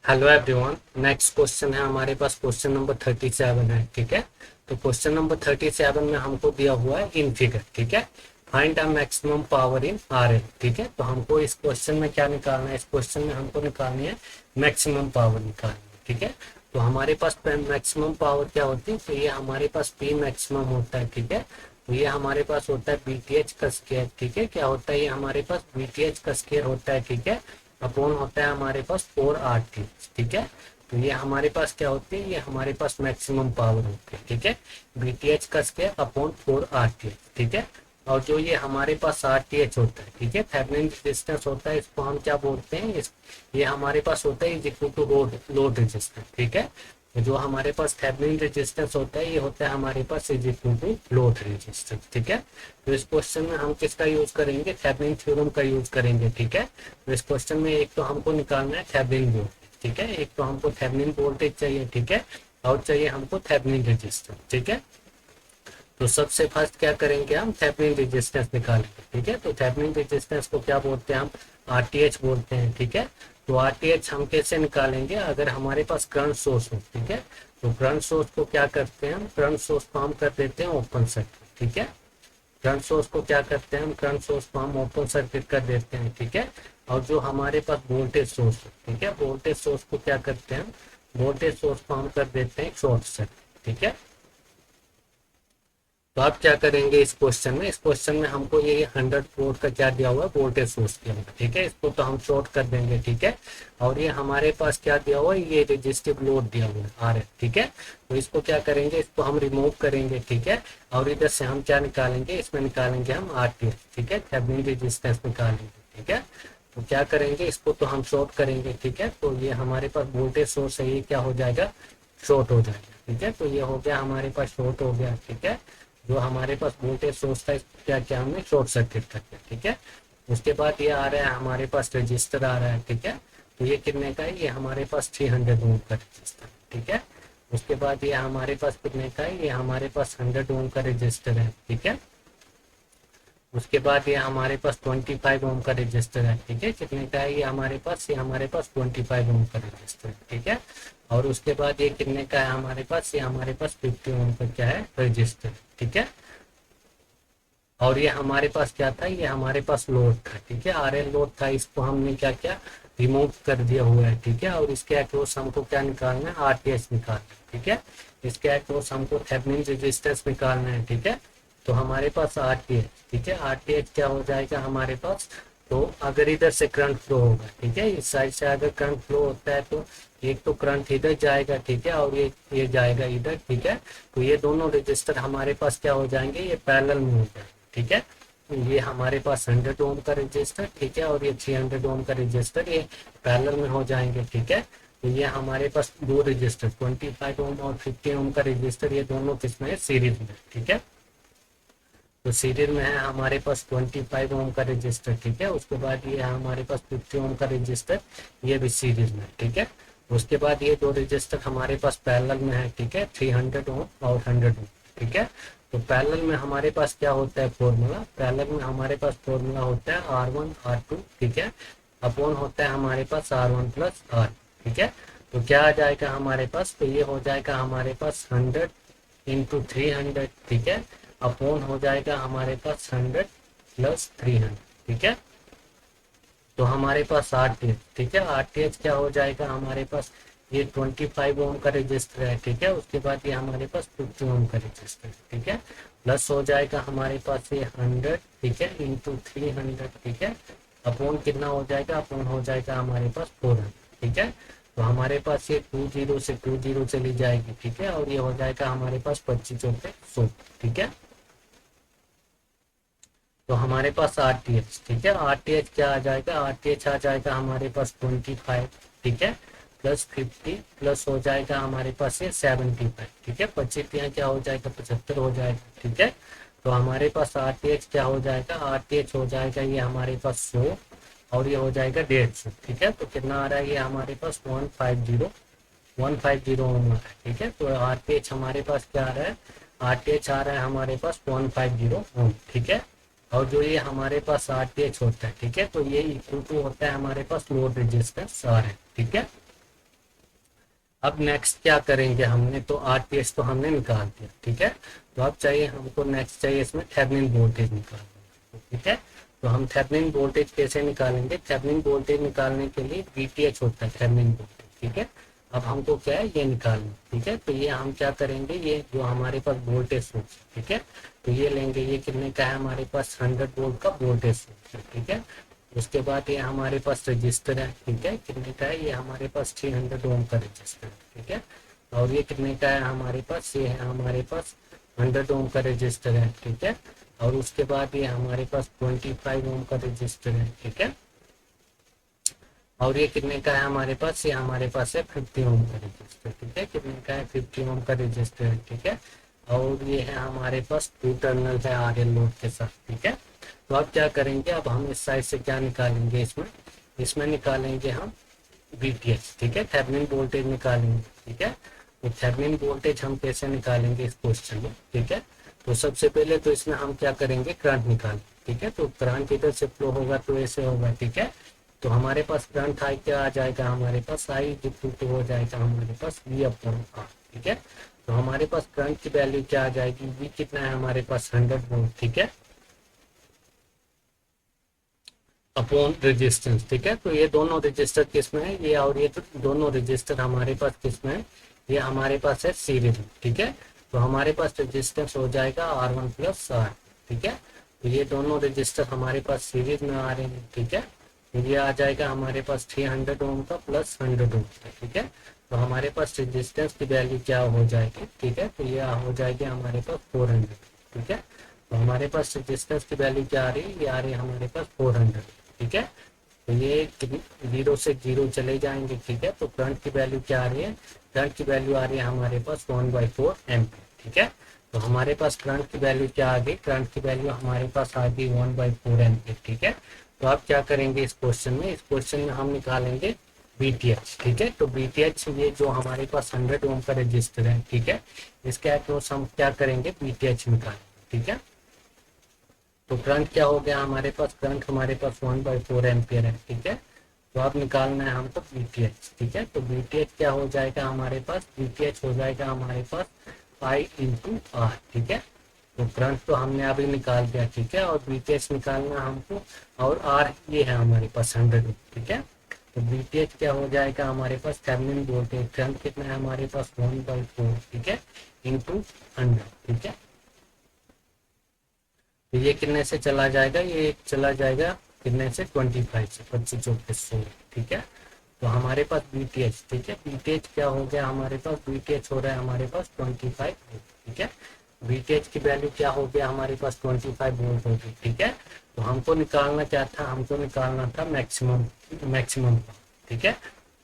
Hello everyone. Next question है हमारे पास, question number 37 है। ठीक है, तो क्वेश्चन नंबर 37 में हमको दिया हुआ है इन फिगर। ठीक है, find the maximum power in R L. ठीक है, तो हमको इस क्वेश्चन में क्या निकालना है, इस क्वेश्चन में हमको निकालनी है मैक्सिमम पावर निकालनी है। ठीक है, तो हमारे पास मैक्सिमम पावर क्या होती है, तो ये हमारे पास पी मैक्सिमम होता है। ठीक है, तो ये हमारे पास होता है बी टी एच का स्केयर। ठीक है, क्या होता है, ये हमारे पास बी टी एच का स्केयर होता है। ठीक है, अपॉन होता है हमारे पास 4 RT। ठीक है, तो ये हमारे पास क्या होती है, ये हमारे पास मैक्सिमम पावर होती है। ठीक है, बीटीएच का स्क्वायर अपॉन 4 RT। ठीक है, और जो ये हमारे पास RTH होता है, ठीक है, थेवेनिन रेजिस्टेंस होता है, इसको हम क्या बोलते हैं, ये हमारे पास होता है is equal to load resistance. ठीक है, जो हमारे पास थेवेनिन रेजिस्टेंस होता है, ये होता है हमारे पास is equal to load resistance. ठीक है, तो इस क्वेश्चन में हम किसका यूज करेंगे, थेवेनिन थ्योरम का यूज करेंगे। ठीक है, तो इस क्वेश्चन में एक तो हमको निकालना है थेवेनिन वोल्टेज। ठीक है, एक तो हमको थेवेनिन वोल्टेज चाहिए। ठीक है, और चाहिए हमको थेवेनिन रेजिस्टेंस। ठीक है, तो सबसे फर्स्ट क्या करेंगे, हम थेवेनिन रेजिस्टेंस निकालेंगे। ठीक है, तो थेवेनिन रेजिस्टेंस को क्या बोलते हैं, हम आरटीएच बोलते हैं। ठीक है, तो आरटीएच हम कैसे निकालेंगे, अगर हमारे पास करंट सोर्स हो। ठीक है, तो करंट सोर्स को क्या करते हैं, हम करंट सोर्स को हम कर देते हैं ओपन सर्किट। ठीक है, करंट सोर्स को क्या करते हैं, हम करंट सोर्स को हम ओपन सर्किट कर देते हैं। ठीक है, और जो हमारे पास वोल्टेज सोर्स है, ठीक है, वोल्टेज सोर्स को क्या करते हैं, वोल्टेज सोर्स को हम कर देते हैं शॉर्ट सर्किट। ठीक है, तो आप क्या करेंगे इस क्वेश्चन में, इस क्वेश्चन में हमको ये 100 वोल्ट का क्या दिया हुआ है, वोल्टेज सोर्स दिया हुआ है। ठीक है, इसको तो हम शॉर्ट कर देंगे। ठीक है, और ये हमारे पास क्या दिया हुआ है, ये रेजिस्टिव लोड दिया हुआ है आर एल। ठीक है, तो इसको क्या करेंगे, इसको हम रिमूव करेंगे। ठीक है, और इधर से हम क्या निकालेंगे, इसमें निकालेंगे हम आरटीएच। ठीक है, थेवेनिन रेजिस्टेंस निकालेंगे। ठीक है, तो क्या करेंगे, इसको तो हम शॉर्ट करेंगे। ठीक है, तो ये हमारे पास वोल्टेज सोर्स है, ये क्या हो जाएगा, शॉर्ट हो जाएगा। ठीक है, तो ये हो गया हमारे पास, शॉर्ट हो गया। ठीक है, जो हमारे पास वोल्टेज सोर्स था, क्या क्या हमने शॉर्ट सर्किट कर दिया। ठीक है, उसके बाद ये आ रहा है हमारे पास रजिस्टर आ रहा है। ठीक है, तो ये कितने का है, ये हमारे पास 300 ओम का रजिस्टर। ठीक है, उसके बाद ये हमारे पास कितने का है, ये हमारे पास 100 ओम का रजिस्टर है। ठीक है, उसके बाद ये हमारे पास 25 ओम का रजिस्टर है। ठीक है, कितने का है, ये हमारे पास, ये हमारे पास 25 ओम का रजिस्टर है। ठीक है, और उसके बाद ये कितने का है हमारे पास, ये हमारे पास 50 ओम का क्या है, रजिस्टर। ठीक है, और ये हमारे पास क्या था, ये हमारे पास लोड था। ठीक है, आरएल लोड था, इसको हमने क्या किया, रिमूव कर दिया हुआ है। ठीक है, और इसके अक्रॉस हमको क्या निकालना है, आरटीएच निकालना है। ठीक है, इसके अक्रॉस हमको थेवेनिन रेजिस्टेंस निकालना है। ठीक है, तो हमारे पास आरटीएच। ठीक है, आरटीएच क्या हो जाएगा हमारे पास, तो अगर इधर से करंट फ्लो होगा, ठीक है, इस साइड से अगर करंट फ्लो होता है, तो एक तो करंट इधर जाएगा। ठीक है, और ये जाएगा इधर। ठीक है, तो ये दोनों रजिस्टर हमारे पास क्या हो जाएंगे, ये पैरेलल में हो जाएंगे। ठीक है, ये हमारे पास 100 ओम का रजिस्टर। ठीक है, और ये 300 ओम का रजिस्टर, ये पैरेलल में हो जाएंगे। ठीक है, तो ये हमारे पास दो रजिस्टर 25 ओम और 50 ओम का रजिस्टर, ये दोनों किसमें है, सीरीज में। ठीक है, तो सीरीज में है हमारे पास 25 ओम का रजिस्टर। ठीक है, उसके बाद ये हमारे पास 50 ओम का रजिस्टर, ये भी सीरीज में। ठीक है, उसके बाद ये दो रजिस्टर हमारे पास पैरेलल में है। ठीक है, 300 ओम और 100 ओम। ठीक है, तो पैरेलल में हमारे पास क्या होता है फॉर्मूला, पैरेलल में हमारे पास फॉर्मूला होता है R1 R2। ठीक है, अपॉन होता है हमारे पास R1 + R। ठीक है, तो क्या आ जाएगा हमारे पास, तो ये हो जाएगा हमारे पास 100 × 300। ठीक है, अपॉन हो जाएगा हमारे पास 100 + 300। ठीक है, तो हमारे पास आरटीएच। ठीक है, आरटीएच क्या हो जाएगा हमारे पास, ये 25 ओम का रजिस्टर है। ठीक है, उसके बाद ये हमारे पास 50 ओम का रजिस्टर है। ठीक है, प्लस हो जाएगा हमारे पास ये 100। ठीक है, × 300। ठीक है, अपॉन कितना हो जाएगा, अपॉन हो जाएगा हमारे पास 400। ठीक है, तो हमारे पास ये 20 से 20 चली जाएगी। ठीक है, और ये हो जाएगा हमारे पास 25 पे 100। ठीक है, तो हमारे पास आरटीएच। ठीक है, आरटीएच क्या आ जाएगा, आरटीएच आ जाएगा हमारे पास 25। ठीक है, +50 प्लस हो जाएगा हमारे पास ये 75। ठीक है, 25 यहाँ क्या हो जाएगा, 75 हो जाएगा। ठीक है, तो हमारे पास आरटीएच क्या हो जाएगा, आरटीएच हो जाएगा ये हमारे पास 100, और ये हो जाएगा 150। ठीक है, तो कितना आ रहा है, ये हमारे पास 150 ओम आ रहा है। ठीक है, तो आरटीएच हमारे पास क्या आ रहा है, आरटीएच आ रहा है हमारे पास 150 ओम। ठीक है, और जो ये हमारे पास आरटीएच होता है, ठीक है, तो ये इक्वल टू होता है हमारे पास लोड रेजिस्टेंस आर है। ठीक है, अब नेक्स्ट क्या करेंगे हमने, तो आरटीएच तो हमने निकाल दिया, ठीक है। तो अब चाहिए हमको, नेक्स्ट चाहिए इसमें थेवेनिन वोल्टेज निकालना, ठीक है। तो हम थेवेनिन वोल्टेज कैसे निकालेंगे, थेवेनिन वोल्टेज निकालने के लिए वीटीएच होता है थेवेनिन वोल्टेज, ठीक है। अब हमको क्या है ये निकालना, ठीक है। तो ये हम क्या करेंगे, ये जो हमारे पास वोल्टेज सोर्स, ठीक है, तो ये लेंगे, ये कितने का है हमारे पास 100 वोल्ट का वोल्टेज सोर्स है, ठीक है। उसके बाद ये हमारे पास रजिस्टर है, ठीक है, कितने का है, ये हमारे पास 300 ओम का रजिस्टर है, ठीक है। और ये कितने का है हमारे पास, ये है हमारे पास 100 ओम का रजिस्टर है, ठीक है। और उसके बाद ये हमारे पास 25 ओम का रजिस्टर है, ठीक है। और ये कितने का है हमारे पास, ये हमारे पास है 50 ओम का रजिस्टर, ठीक है, कितने का है 50 ओम का रजिस्टर है, ठीक है। और ये है हमारे पास 2 टर्मिनल है आरएल लोड के साथ, ठीक है। तो अब क्या करेंगे, अब हम इस साइड से क्या निकालेंगे, इसमें इसमें निकालेंगे हम वीटीएच, ठीक है, थेवेनिन वोल्टेज निकालेंगे, ठीक है। तो थेवेनिन वोल्टेज हम कैसे निकालेंगे इस क्वेश्चन में, ठीक है। तो सबसे पहले तो इसमें हम क्या करेंगे, करंट निकालें, ठीक है। तो करंट इधर से फ्लो होगा तो ऐसे होगा, ठीक है। तो हमारे पास करंट आई क्या आ जाएगा, हमारे पास आई इक्वल हो जाएगा हमारे पास वी अपॉन आर, ठीक है। तो हमारे पास करंट की वैल्यू क्या आ जाएगी, वी कितना है हमारे पास 100 वोल्ट, ठीक है, अपॉन रेजिस्टेंस, ठीक है। तो ये दोनों रजिस्टर किस में है, ये और ये तो दोनों रजिस्टर हमारे पास किस में है, ये हमारे पास है सीरीज में, ठीक है। तो हमारे पास रेजिस्टेंस हो जाएगा R1 प्लस R, ठीक है। तो ये दोनों रजिस्टर हमारे पास सीरीज में आ रहे हैं, ठीक है। तो ये आ जाएगा हमारे पास 300 ओम का प्लस 100 ओम का, ठीक है। तो हमारे पास रेजिस्टेंस की वैल्यू क्या हो जाएगी, ठीक है। तो ये हो जाएगी हमारे पास 400, ठीक है। तो हमारे पास रेजिस्टेंस की वैल्यू क्या आ रही है, ये आ रही है हमारे पास 400, ठीक है। तो ये 0 से 0 चले जाएंगे, ठीक है। तो करंट की वैल्यू क्या आ रही है, करंट की वैल्यू आ रही है हमारे पास 1/4 एम्पीयर, ठीक है। तो हमारे पास करंट की वैल्यू क्या आ गई, करंट की वैल्यू हमारे पास आ गई 1/4 एम्पीयर, ठीक है। तो आप क्या करेंगे इस क्वेश्चन में, इस क्वेश्चन में हम निकालेंगे बीटीएच, ठीक है। तो बीटीएच ये जो हमारे पास 100 ओम का रजिस्टर है, ठीक है, इसके अक्रॉस हम क्या करेंगे, बीटीएच निकालेंगे, ठीक है। तो करंट क्या हो गया हमारे पास, करंट हमारे पास 1/4 एम्पियर है, ठीक है। तो अब निकालना है हमको बीटीएच, ठीक है। तो बीटीएच क्या हो जाएगा हमारे पास, बीटीएच हो जाएगा हमारे पास I इंटू आर, ठीक है। तो करंट तो हमने अभी निकाल दिया, ठीक है, और बीटीएच निकालना हमको, और आर ये है हमारे पास 100, ठीक है। तो बीटीएच क्या हो जाएगा हमारे पास, थेवेनिन वोल्टेज करंट कितना है हमारे पास 1/4, ठीक है, इंटू 100, ठीक है। तो ये कितने से चला जाएगा, ये चला जाएगा कितने से 25 से 25-24, ठीक है। तो हमारे पास बीटीएच, ठीक है, बीटीएच क्या हो गया हमारे पास, बीटीएच हो रहा है हमारे पास 25 वोल्ट, ठीक है। बीटीएच की वैल्यू क्या हो गया हमारे पास 25 वोल्ट होगी, ठीक है। तो हमको निकालना क्या था, हमको निकालना था मैक्सिमम, मैक्सिमम, ठीक है।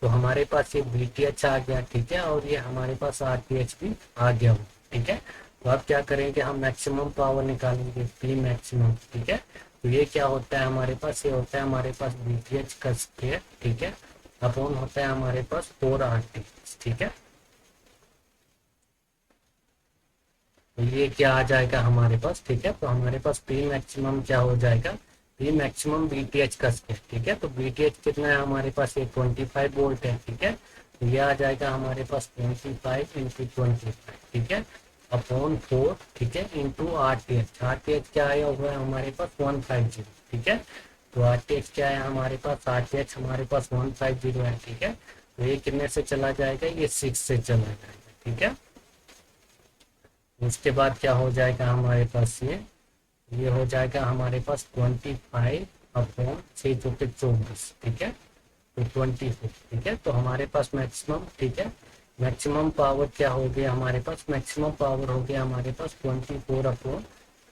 तो हमारे पास ये बीटीएच आ गया, ठीक है, और ये हमारे पास आरटीएच भी आ गया, ठीक है। तो अब क्या करेंगे, हम मैक्सिमम पावर निकालेंगे, पी मैक्सिमम, ठीक है। तो ये क्या होता है हमारे पास, ये होता है हमारे पास बीटीएच का स्क्वायर, ठीक है, अपॉन होता है हमारे पास 4RTH, ठीक है। तो ये क्या आ जाएगा हमारे पास, ठीक है। तो हमारे पास पी मैक्सिमम क्या हो जाएगा, पी मैक्सिमम बीटीएच का स्क्वायर, ठीक है। तो बीटीएच कितना है हमारे पास, ये 25 वोल्ट है, ठीक है। तो ये आ जाएगा हमारे पास 25 इंटू 25, ठीक है, अपॉन 4, ठीक है, इंटू आरटीएच, आरटीएच क्या आया हुआ है हमारे पास 150, ठीक है। तो आरटीएच क्या है हमारे पास, आरटीएच हमारे पास 150 है, ठीक है। तो ये कितने से चला जाएगा, ये 6 से चला जाएगा, ठीक है। उसके बाद क्या हो जाएगा हमारे पास, ये हो जाएगा हमारे पास 25 अपॉन 6 चौके 24, ठीक है। तो 24, ठीक है। तो हमारे पास मैक्सिमम, ठीक है, मैक्सिमम पावर क्या हो गया हमारे पास, मैक्सिमम पावर हो गया हमारे पास 24 अपॉन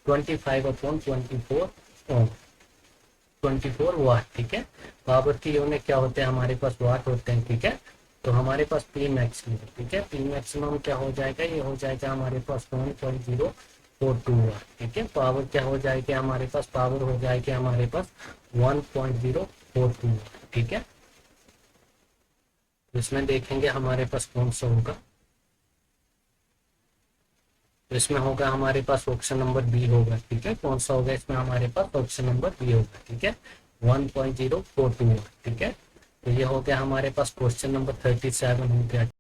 25 अपॉन 24 ओम, 24 वाट, ठीक है। पावर की यूनिट क्या होते हैं हमारे पास, वाट होते हैं, ठीक है। तो हमारे पास पी मैक्सिमम, ठीक है, पी मैक्सिमम क्या हो जाएगा, ये हो जाएगा हमारे पास 1.042 वाट, ठीक है। पावर क्या हो जाएगी हमारे पास, पावर हो जाएगी हमारे पास 1.042 वाट, ठीक है। इसमें देखेंगे हमारे पास कौन सा होगा, तो इसमें होगा हमारे पास ऑप्शन नंबर बी होगा, ठीक है। कौन सा होगा इसमें हमारे पास, ऑप्शन नंबर बी होगा, ठीक है, 1.042, ठीक है। तो ये हो गया हमारे पास क्वेश्चन नंबर 37 हो गया।